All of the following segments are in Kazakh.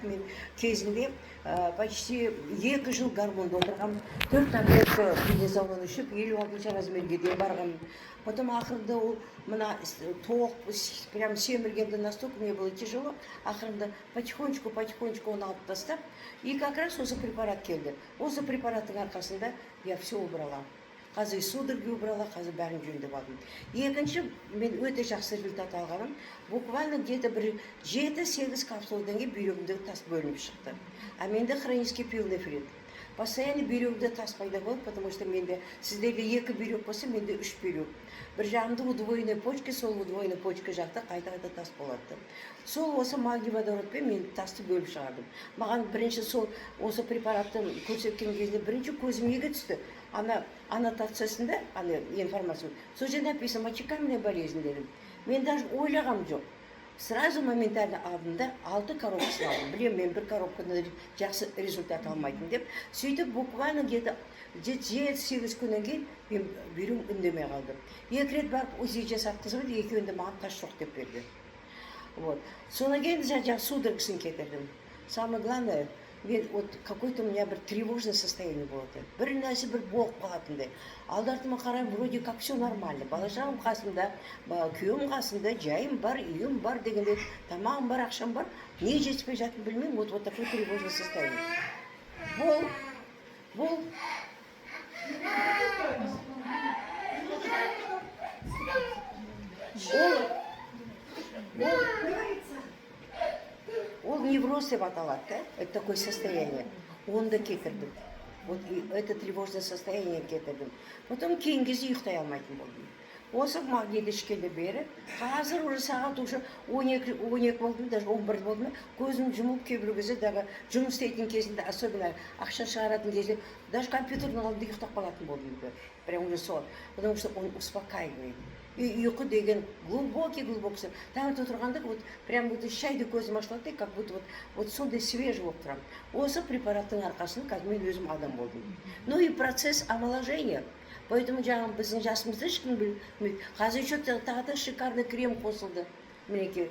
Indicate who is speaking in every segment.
Speaker 1: мен кезінде почти 2 жыл гармонда отырғам, 4 таблетка преднизолон ішіп, 56 размерге дейін барғам. Потом ақырында ол мына тоқ прям семіргенде настолько мне было тяжело, ақырында потихонечку оны алып тастап, и как раз осы препарат келді. Осы препараттың арқасында я все убрала. Қазір судороги убрала, қазір бәрін жөндеп алдым. Екінші, мен өте жақсы результат алғаным, буквально где-то бір 7-8 капсуладан кейін бүйрегімдегі тас бөлініп шықты. А менде хронический пилонефрит. Постоянно бүйрегімде тас пайда болды, потому что менде сіздерде 2 бүйрек болса, менде 3 бүйрек. Бір жағымда удвоенный почка, сол удвоенный почка жақта қайта-қайта тас болады. Сол осы магний водородпен мен тасты бөліп шығардым. Маған бірінші сол осы препаратты көрсеткен кезде бірінші көзім неге түсті? Аннотациясында, информация, сол жерде написано мочекаменная болезнь дедім. Мен даже ойлағам жоқ. Сразу моментально алдым да 6 коробкасын алдым. Білем, мен 1 коробканы жақсы результат алмайтын деп. Сөйтіп буквально где-то 7-8 күннен кейін мен бүйрегім үндемей қалды. 2 рет барып УЗИ жасатқызып еді, екеуінде маған тас жоқ деп берді. Вот. Содан кейін жаңағы судорогысын кетірдім. Самое главное, какое-то у меня бір тревожное состояние болды. Бір нәрсе бір болып қалатындай. Алды-артыма қараймын, вроде как все нормально. Бала-шағам қасымда, күйеуім қасымда, жайым бар, үйім бар дегенде, тамағым бар, ақшам бар. Не жетіспей жатырмын білмеймін, вот такое тревожное состояние. Ол невроз деп аталады, да? Это такое состояние. Он да кетірдім. Вот это тревожное состояние кетірдім. Потом кейін кезде ұйықтай алмайтын болдым. Осы магнийді ішкенде бері, қазір уже сағат уже 12 болды, даже 11 болды, көзім жұмылып кейбір кезде, даже жұмыс істейтін кезінде, особенно ақша шығаратын кезде, даже компьютердің алдында ұйықтап қалатын болдым. Прям уже сон. Потому что он успокаивает. И ұйқы деген глубокий сон. Там отырғанда вот прям вот шайды көзім ашылады, как будто вот сондай свежий болып тұрам. Осы препараттың арқасында қазір мен өзім адам болдым. Ну и процесс омоложения. Поэтому жаңағы біздің жасымызды ешкім білмейді. Қазір еще тағы да шикарный крем қосылды. Мінекей.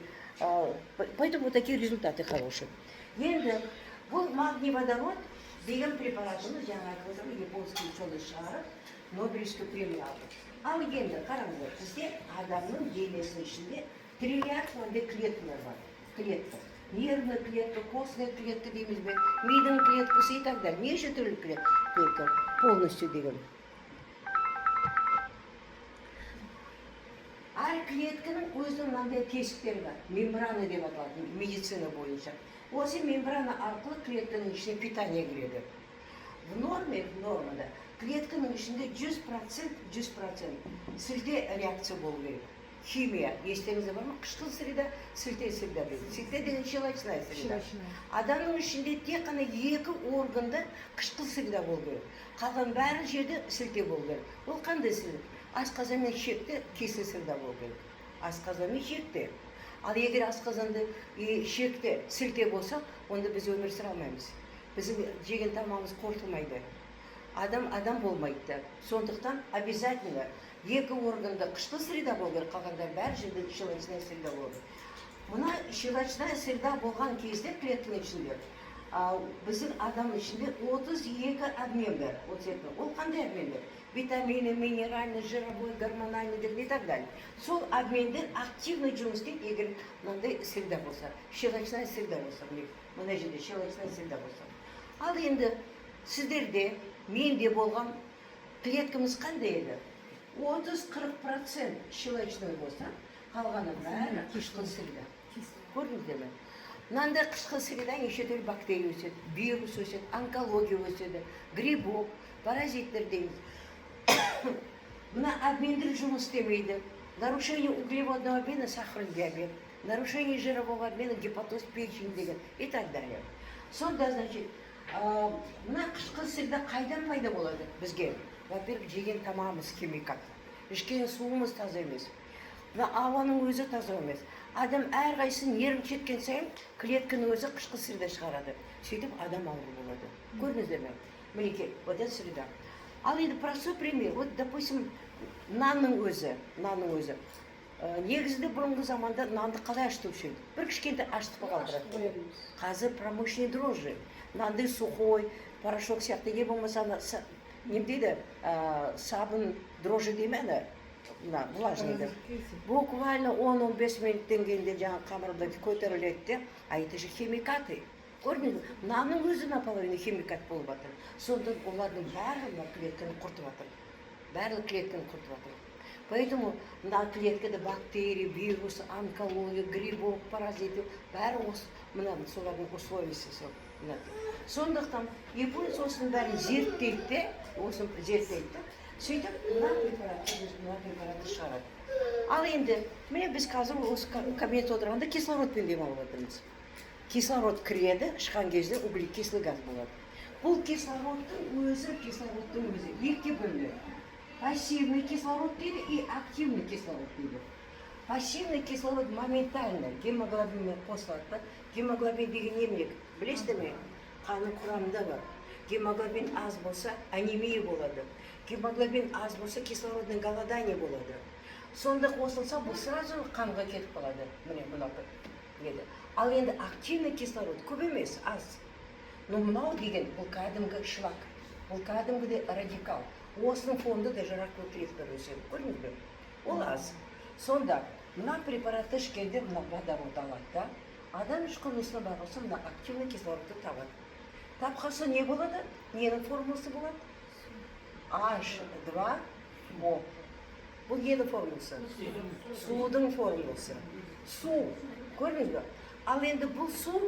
Speaker 1: Поэтому вот такие результаты хорошие. Енді бұл магний водород деген препаратымыз жаңағы японский ученый шығарып Нобелевский премия алды. Ал енді қараңыздар, бізде адамның денесінің ішінде триллиардтай клеткалар бар. Клетка. Нервная клетка, костная клетка дейміз бе, мидың клеткасы и так далее. Неше түрлі клетка полностью деген. Әр клетканың өзінің мынандай тесіктері бар. Мембрана деп аталады медицина бойынша. Осы мембрана арқылы клетканың ішіне питание кіреді. В нормада клетканың ішінде 100% сілте реакция болу керек. Химия, естеріңізде бар ма? Қышқыл среда, сілте среда дейді. Сілте деген щелочная среда. Адамның ішінде тек қана 2 органда қышқыл среда болу керек. Қалған бәрі жерде сілте болу керек. Ол қандай среда? Асқазан мен ішекте кесел среда болу керек. Асқазан мен ішекте. Ал егер асқазанды ішекте сілте болса, онда біз өмір сүре алмаймыз. Біздің жеген тамағымыз қорытылмайды. Адам болмайды. Сондықтан обязательно 2 органда қышқыл среда болу керек, қалғандар бәрі жерде щелочная среда болу керек. Мына щелочная среда болған кезде клетканың ішінде біздің адамның ішінде 32 обмен бар. Ол қандай обмен бар? Витамины, минеральный, жировой, гормональный и так далее. Сол обмендер активно жұмыс істейді, егер мынандай среда болса, щелочная среда болса, мына жерде щелочная среда болса. Ал енді сіздерде, менде болған клеткамыз қандай еді? 30-40% щелочной болса, қалғаны бәрі қышқыл среда. Көрдіңіздер ме? Мынандай қышқыл среда неше түрлі бактерия өседі, вирус өседі, онкология өседі, грибок, паразиттер дейміз. Мына обмендер жұмыс істемейді. Нарушение углеводного обмена, сахарный диабет, нарушение жирового обмена, гепатоз печени деген и так далее. Сонда, значит, мына қышқыл среда қайдан пайда болады бізге? Во-первых, жеген тамағымыз химикат. Ішкен суымыз таза емес. Ауаның өзі таза емес. Адам әрқайсысын нервін шеткен сайын клетканың өзі қышқыл среда шығарады. Сөйтіп адам ауру болады. Көрдіңіздер ме? Мінекей, вот это среда. Ал енді простой пример. Вот, допустим, нанның өзі. негізінде бұрынғы заманда нанды қалай ашытушы еді? Бір кішкентай аштықпен қалдырады. Қазір промышленный дрожжи, нанды сухой, порошок сияқты, не болмаса не дейді, сабын дрожжи дей ме ана? Влажныйды. Буквально 10-15 минуттен кейінде жаңағы қамырда көтеріледі де, а это же химикаты. Көрдіңіз, нанның өзі наполовину химикат болып жатыр. Сонда олардың барлығы клетканы құртып жатыр. Барлық клетканы құртып жатыр. Поэтому на клеткада бактерии, вирусы, онкология, грибок, паразиты, бәрі осы мына солардың условиясы. Сондықтан японец осының бәрін зерттейді де, сөйтіп мына препаратты шығарады. Ал енді, міне біз қазір осы кабинетте отырғанда кислородпен демалып отырмыз. Кислород кіреді, шыққан кезде углекислый газ болады. Бұл кислородтың өзі екіге бөлінеді. Пассивный кислород дейді и активный кислород дейді. Пассивный кислород моментально гемоглобинмен қосылады. Гемоглобин деген не? Білесіздер ме? Қанның құрамында бар. Гемоглобин аз болса, анемия болады. Гемоглобин аз болса, кислородный голодание болады. Сонда қосылса, бұл сразу қанға кетіп қалады. Міне мынау еді. Ал енді активный кислород көп емес, аз. Но мынау деген бұл кәдімгі шлак, бұл кәдімгі радикал. Осының фонды даже раковый клетка өседі. Көрдіңіз бе? Ол аз. Сонда мына препаратты ішкенде мына водород алады да, адам ішкен осына барылса мына активный кислородты табады. Тапқасы не болады? Ненің формуласы болады? H2O. Бұл ненің формуласы? Судың формуласы. Су. Көрдіңіз бе? Ал енді бұл су,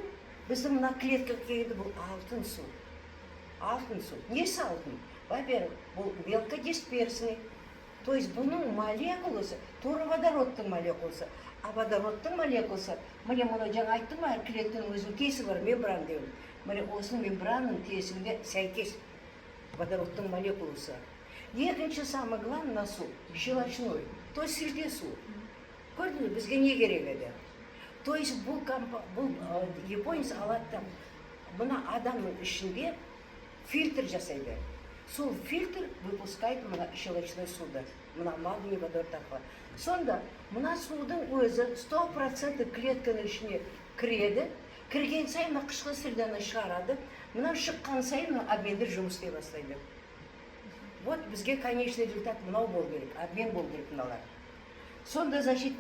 Speaker 1: біздің мына клетка келгенде бұл алтын су. Алтын су. Несі алтын? Во-первых, бұл мелкодисперсный. То есть бұның молекуласы, тура водородтың молекуласы. А водородтың молекуласы, міне мұны жаңа айттым ма, әр клетканың өзінің тесі бар, мембран деймін. Міне осының мембранның тесінде сәйкес водородтың молекуласы. Екінші самый главный су, щелочной, то есть сірде су. Көрдіңіз, бізге не керек еді? То есть бұл японец алады там, мына адамның ішінде фильтр жасайды. Сол фильтр выпускает мына щелочной суды, мына магний водород арқылы. Сонда мына судың өзі 100% клетканың ішіне кіреді, кірген сайын қышқы среданы шығарады, мына шыққан сайын обмендер жұмыс істей бастайды. Вот бізге конечный результат мынау болу керек, обмен болу керек мыналар. Сонда значит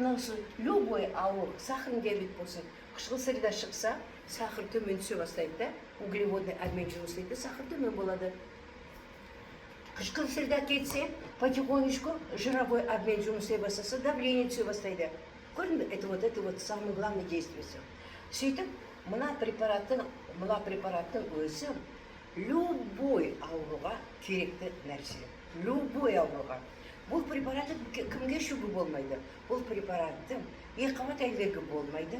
Speaker 1: любой ауыр, сахарный диабет болсын, қышқы среда шықса, сахар төмен түсе бастайды да, углеводный обмен жұмыс істейді, сахар төмен болады. Қышқы среда кетсе, потихонечку жировой обмен жұмыс істей бастаса, давление түсе бастайды. Көрдіңіз, это вот самое главное действие. Сөйтіп, мына препараттың өзі любой ауруға керекті нәрсе. Любой ауруға. Бұл препараты кімге шүбі болмайды. Бұл препараты екіқабат әйелдерге болмайды.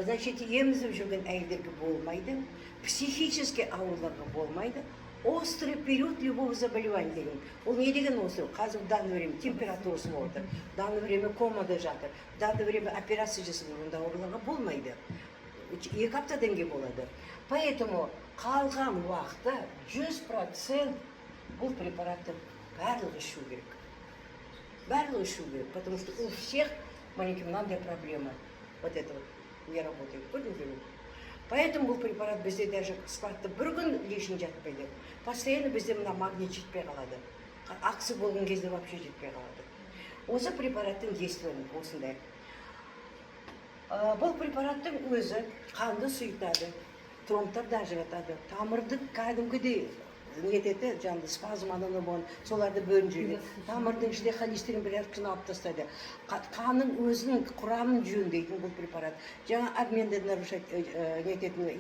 Speaker 1: Значит, емізіп жүрген әйелдерге болмайды. Психический ауруларға болмайды. Острый период любого заболевания деген. Ол не деген острый? Қазір в данное время температурасы болды. В данное время комада жатыр. В данное время операция жасалып онда ауруларға болмайды. 2 аптадан кейін болады. Поэтому қалған уақытта 100% бұл препараттың барлығы ішу керек. Барлығы ішу керек, потому что у всех маленькие проблемы. Вот это вот не работает. Поэтому бұл препарат бізде даже складта бір күн лишний жатпайды. Постоянно бізде мына магний жетпей қалады. Ақсы болған кезде вообще жетпей қалады. Осы препараттың действиесі осындай. Бұл препараттың өзі қанды сұйытады, тромбтарды ажыратады, тамырды кәдімгідей нетеді, жаңағы спазм ананы болған, соларды бөліп жүреді. Тамырдың ішінде холестерин бірер алып тастайды. Қанның өзінің құрамын жөндейтін бұл препарат. Жаңа обменді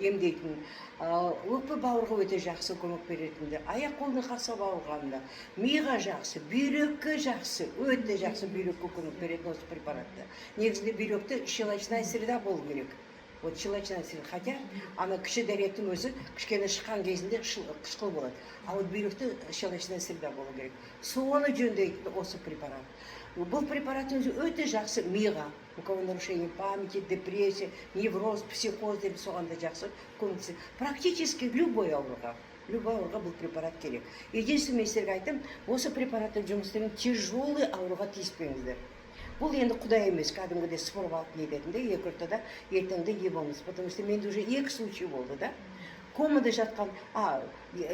Speaker 1: емдейтін, өкпе бауырға өте жақсы көмек беретінді, аяқ қолдың қасап ауырғанында, миға жақсы, бүйрекке жақсы, өте жақсы бүйрекке көмек беретін осы препаратты. Негізінде бүйректе щелочная среда болу керек. Вот щелочная среда, хотя ана кіші дәреттің өзі кішкене шыққан кезінде қышқыл болады. А вот бүйректе щелочная среда болу керек. Соны жөндейтін осы препарат. Бұл препарат өзі өте жақсы миға. У кого нарушение памяти, депрессия, невроз, психоз деп соған да жақсы көмектеседі. Практически любой ауруға бұл препарат керек. Единственное, мен сіздерге айтам, осы препараттың жұмыс істеген тяжелый ауруға тиіспеңіздер. Бұл енді құдай емес, кәдімгідей сыпырып алып не дедім де, екі ортада ертеңде ем болмыз. Потому что менде уже екі случай болды да. Комада жатқан,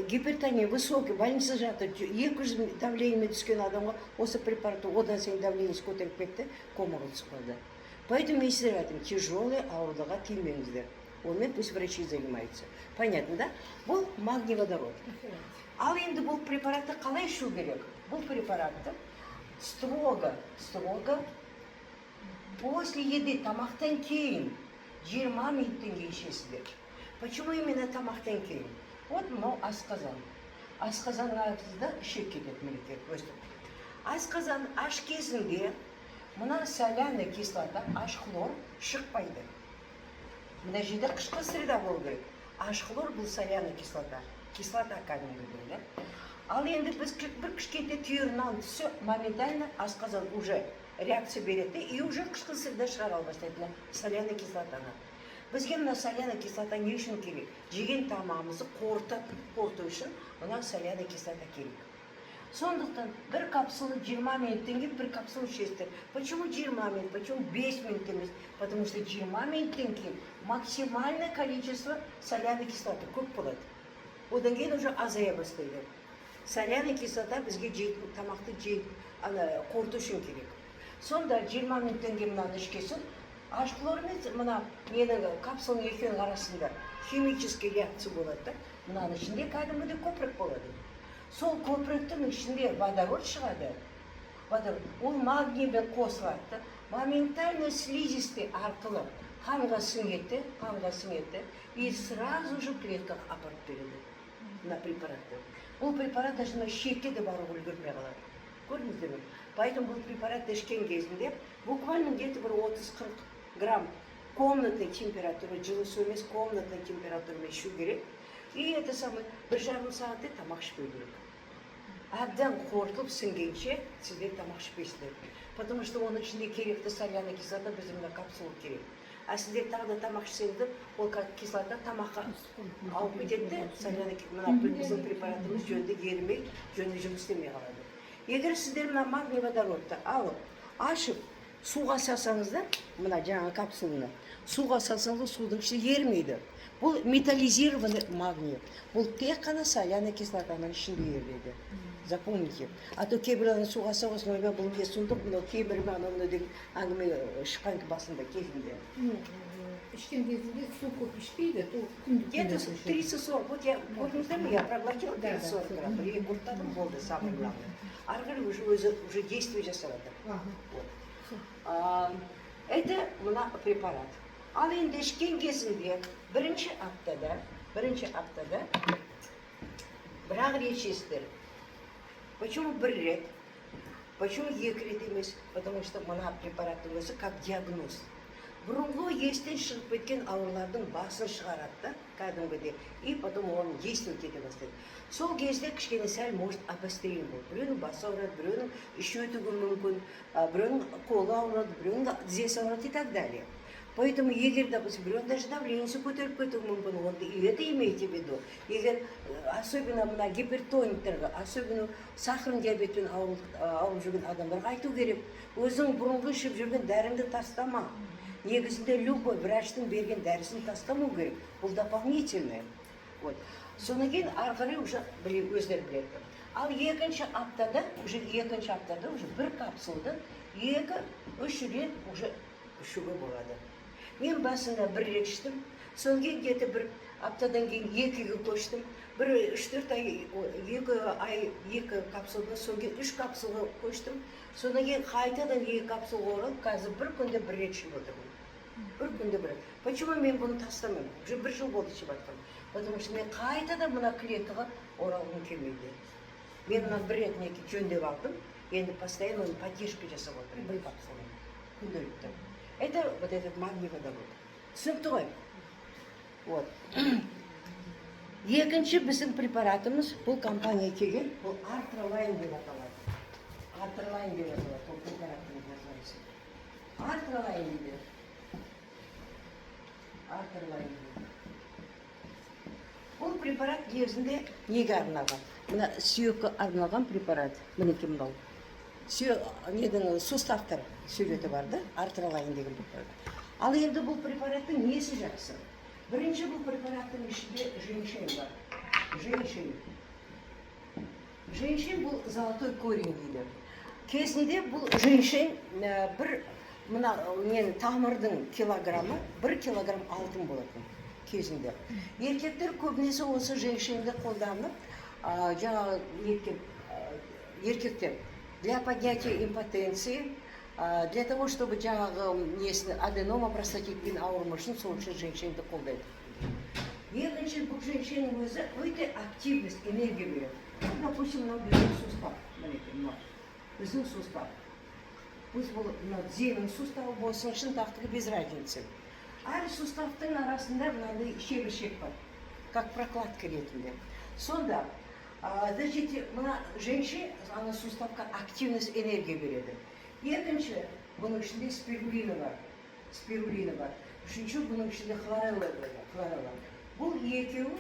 Speaker 1: гипертония высокий, больница жатыр, 200 давлениемен түскен адамға осы препараты одан сайын давлениесі көтеріп кетті, комаға түсіп қалды. Поэтому мен сіздерге айтамын, тяжелый ауруға тимеңіздер. Онымен пусть врачи занимаются. Понятно, да? Бұл магний водород. Ал енді бұл препаратты қалай ішу керек? Бұл препаратты строго после еды, тамақтан кейін 20 минуттан кейін ішесіздер. Почему именно тамақтан кейін? Вот мынау асқазан. Асқазанның артында ішек кетеді мемлекет. Асқазан аш кезінде мына соляная кислота, аш хлор шықпайды. Мына жерде қышқы среда болу керек. Аш хлор бұл соляная кислота. Кислота кәдімгі да? Ал енді біз бір кішкентай түйірінен түсі моментально асқазан уже реакция береді и уже қышқы среда шығара бастайды соляная кислотаны. Бізге мына соляная кислота не үшін керек? Жеген тамағымызды қорыту үшін мына соляная кислота керек. Сондықтан бір капсулы 20 минуттан кейін бір капсулу ішесіздер. Почему 20 минут? Почему 5 минут емес? Потому что 20 минуттан кейін максимальное количество соляной кислоты көп болады. Одан кейін уже азая бастайды. Соляная кислота бізге жейтін тамақты қорыту үшін керек. Сонда 20 минуттан кейін мынаны ішкесін, аш хлормен мына менің капсулының екеуінің арасында химический реакция болады. Мынаның ішінде кәдімгідей көпірік болады. Сол көпіріктің ішінде водород шығады. Ол магниймен қосылады. Моментально слизистый арқылы қанға сіңеді и сразу же клеткаға апарып береді на препаратты. Бұл препарат даже на шекке де баруға үлгермей қалады. Көрдіңіздер ме? Поэтому бұл препарат ішкен кезінде буквально где-то бір 30-40 грамм комнатной температуры, жылы су емес комнатной температуры ішу керек. И это самое, бір жарым сағатта тамақ ішпеу керек. Әбден қорытылып сіңгенше сіздер тамақ ішпейсіздер. Потому что оның ішінде керекті соляная кислота біздің капсула керек. А сіздер тағы да тамақ ішсеңіздер, ол кислота тамаққа алып кетеді, соляная кислота біздің препаратымыз жөнді ерімей, жөнді жұмыс істемей қалады. Егер сіздер мына магний водородты алып, ашып, суға салсаңыздар, мына жаңа капсуланы, суға салсаңыз судың ішінде ерімейді. Бұл металлизированный магний. Бұл тек қана соляная кислотаның ішінде ереді. Запомните. А то кейбіреуін суға салғасын, ойбай бұл не сұмдық, мынау кейбірі анауына деген әңгіме шыққан басында кезінде.
Speaker 2: Ішкен кезінде су көп ішпейді,
Speaker 1: Где-то 30-40. Вот я, я проглотила 30-40 грамм. Я куртадым болды, самый главный. Арғыры уже действие жасалады. Это мына препарат. Ал енді ішкен кезінде бірінші аптада бір-ақ рет ішесіздер. Почему бір рет? Почему екі рет емес? Потому что мына препараттың өзі как диагноз. Бұрынғы естен шығып кеткен аурулардың басын шығарады, кәдімгідей, и потом оның действовать ете бастайды. Сол кезде кішкене сәл может обострение болды. Біреуінің басы ауырады, біреуінің іші өтуі мүмкін, біреуінің қолы ауырады, біреуінің тізесі ауырады и так далее. Поэтому егер, допустим, біреуінің даже давлениесі көтеріп кетуі мүмкін, онда и это имейте в виду. Егер особенно мына гипертониктарға, особенно сахарный диабетпен ауырып жүрген адамдарға айту керек, өзің бұрынғы ішіп жүрген дәріңді тастама. Негізінде любой врачтың берген дәрісін тастамау керек. Бұл дополнительное. Содан кейін арқылы уже өздері біледі. Ал екінші аптада уже бір капсулды 2-3 рет уже ішуге болады. Мен басында бір рет іштім, содан кейін где-то бір аптадан кейін 2-ге көштім. Бір 3-4 ай, 2 ай 2 капсулдан, содан кейін 3 капсулға көштім. Содан кейін қайтадан 2 капсулға оралып, қазір бір күнде бір рет ішіп отырмын. Бір күнде бір рет. Почему мен бұны тастамаймын? Уже бір жыл болды ішіп жатқаным. Потому что мен қайтадан мына клеткаға оралғым келмейді. Мен мына бір рет жөндеп алдым, енді постоянно поддержка жасап отырмын бір капсуланы. Күнделікті. Это вот этот магний водород. Түсінікті ғой? Вот. Екінші біздің препаратымыз, бұл компания келген, бұл Artrolin деп аталады. Artrolin деп аталады, бұл препараттың называется. Artrolin дейді. Artrolin дейді. Бұл препарат негізінде неге арналған? Мына сүйекке арналған препарат. Мінекі мынау. неден суставтар сөйлеті бар да, артралайн деген препарат. Ал енді бұл препараттың несі жақсы? Бірінші бұл препараттың ішінде женьшень бар. Женьшень бұл золотой корень дейді. Кезінде бұл женьшень бір мына тамырдың килограммы 1 килограмм алтын болатын кезінде. Еркектер көбінесе осы женьшеньді қолданып, жаңағы еркектер для поднятия импотенции, для того, чтобы жаңағы аденома простатитпен ауырмау үшін сол үшін женьшеньді қолдайды. Екінші бұл женьшеньнің өзі өте активность, энергия береді. Допустим, мынау біздің сустав, біздің сустав. Пусть бұл зенің суставы болсын үшін тақтығы без разницы. Әр суставтың арасында мынандай шебершек бар, как прокладка ретінде. Сонда, мына женьшень ана суставқа активность, энергия береді. Екінші, бұның ішінде спирулина бар. Үшінші, бұның ішінде хлорелла бар. Бұл екеуі,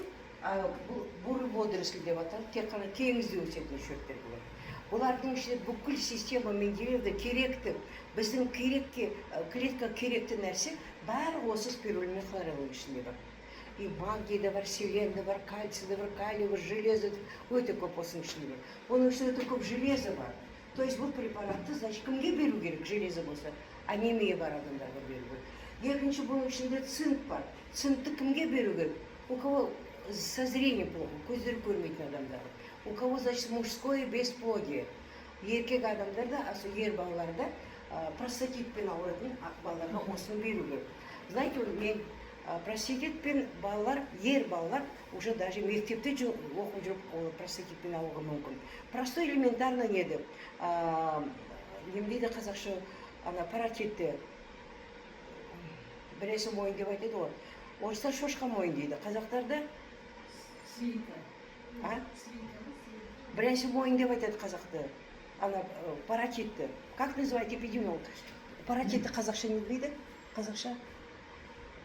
Speaker 1: бурый водоросль деп аталып, тек қана теңізде өсетін шөптер бұлар. Бұлардың ішінде бүкіл система Менделеевда керекті, біздің клетка керекті нәрсе бәрі осы спирулина хлорелла ішінде бар. И магний да бар, селен да бар, кальций да бар, калий бар, железо өте көп осының ішінде бар. Оның ішінде өте көп железо бар. То есть бұл препаратты, значит, кімге беру керек, железо болса, анемия бар адамдарға беру керек. Екінші, бұның ішінде цинк бар. Цинкті кімге беру керек? У кого со зрением плохо, көздері көрмейтін адамдар. У кого, значит, мужское бесплодие. Еркек адамдарда, ер балаларда простатитпен ауыратын балаларға осыны беру керек. Знаете, мен простатитпен балалар, ер балалар уже даже мектепте оқып жүріп простатитпен ауыруға мүмкін. Простой элементарно неді? Немдейді қазақша паратитті біресі мойын деп айтады ғой. Орыстар шошқа мойын дейді. Қазақтарда
Speaker 2: Свинка.
Speaker 1: Бірінші мойын деп айтады қазақты. Паратитті. Как называет эпидемиолог? Паратитті қазақша не дейді? Қазақша?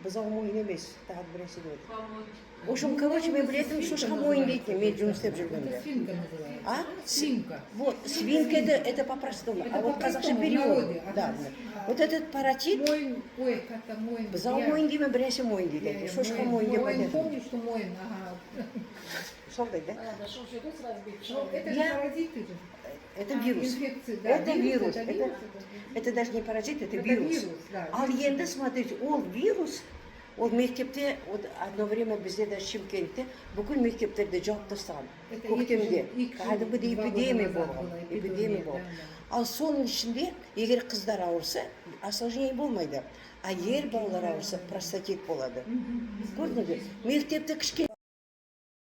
Speaker 1: Бұзау мойын емес. Тағы бірінші деп айтады. В общем, короче, мен білетін шошқа мойын дейтін, мен жұмыс істеп жүргенде.
Speaker 2: Это свинка называется. Свинка.
Speaker 1: Вот, свинка это по-простому. А вот қазақша перевод. Да. Вот этот паратит.
Speaker 2: Мойын, как-то мойын.
Speaker 1: Бұзау мойын деймін, бірінші мойын дейді. Шошқа мойын деп айтады.
Speaker 2: Мойын, помню, что мойын, ага.
Speaker 1: Сондай, да?
Speaker 2: Это же паразиты же.
Speaker 1: Это вирус.
Speaker 2: Инфекции, да.
Speaker 1: Это вирус. Это даже не паразит, это вирус. Ал енді, смотрите, ол вирус, ол мектепте, одно время бізде де Шымкентте, бүкіл мектептерде жауып тастаған. Көктемде. Кәдімгідей эпидемия болған. Ал соның ішінде, егер қыздар ауырса, осложнение болмайды. А ер балалар ауырса, простатит болады. Көрдіңіз бе? Мектепте кішкене